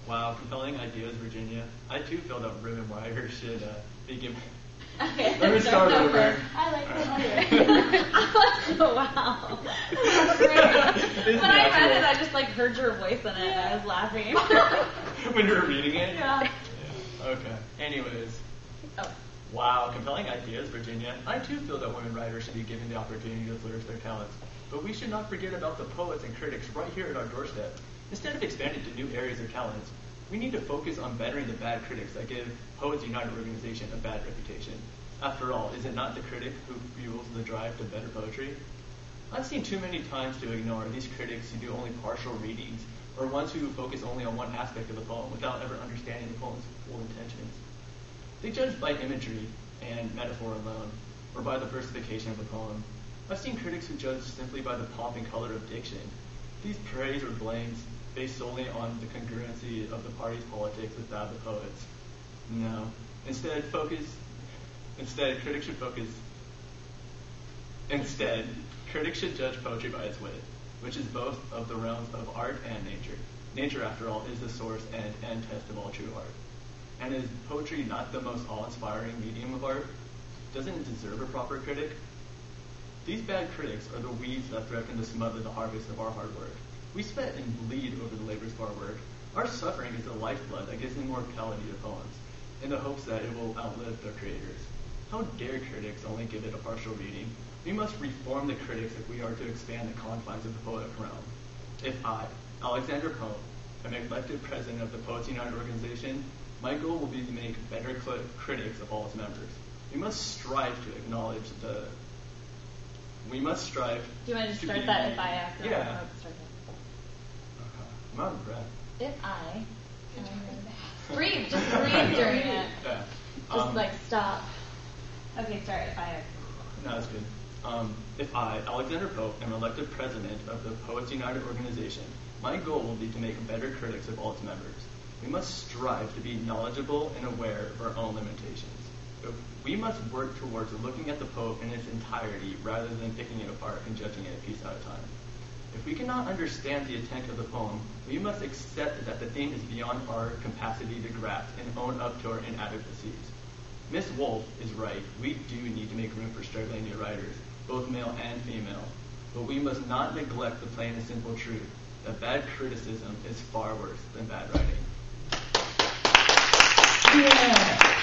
Wow, compelling ideas, Virginia. I too feel that women writers should be given. Okay. Let me start over. I like that. Wow. That's great. When I read it, I just like heard your voice in it and I was laughing. When you were reading it? Yeah. Okay. Anyways. Oh. Wow, compelling ideas, Virginia. I too feel that women writers should be given the opportunity to flourish their talents. But we should not forget about the poets and critics right here at our doorstep. Instead of expanding to new areas or talents, we need to focus on bettering the bad critics that give Poets United organization a bad reputation. After all, is it not the critic who fuels the drive to better poetry? I've seen too many times to ignore these critics who do only partial readings, or ones who focus only on one aspect of a poem without ever understanding the poem's full intentions. They judge by imagery and metaphor alone, or by the versification of a poem. I've seen critics who judge simply by the pomp and color of diction. These praise or blames based solely on the congruency of the party's politics with that of the poets. No. Instead, critics should judge poetry by its wit, which is both of the realms of art and nature. Nature, after all, is the source and end test of all true art. And is poetry not the most awe-inspiring medium of art? Doesn't it deserve a proper critic? These bad critics are the weeds that threaten to smother the harvest of our hard work. We sweat and bleed over the labors of our work. Our suffering is the lifeblood that gives immortality to poems, in the hopes that it will outlive their creators. How dare critics only give it a partial reading? We must reform the critics if we are to expand the confines of the poetic realm. If I, Alexander Pope, am elected president of the Poets United organization, my goal will be to make better critics of all its members. We must strive to acknowledge the... We must strive... Do you want to start that if I after? Yeah. I'm out of breath. If I... breathe. Just breathe during it. Yeah. Just stop. Okay, start if I... No, that's good. If I, Alexander Pope, am elected president of the Poets United organization, my goal will be to make better critics of all its members. We must strive to be knowledgeable and aware of our own limitations. We must work towards looking at the poem in its entirety rather than picking it apart and judging it a piece at a time. If we cannot understand the intent of the poem, we must accept that the theme is beyond our capacity to grasp and own up to our inadequacies. Miss Wolf is right. We do need to make room for struggling new writers, both male and female. But we must not neglect the plain and simple truth that bad criticism is far worse than bad writing. Yeah.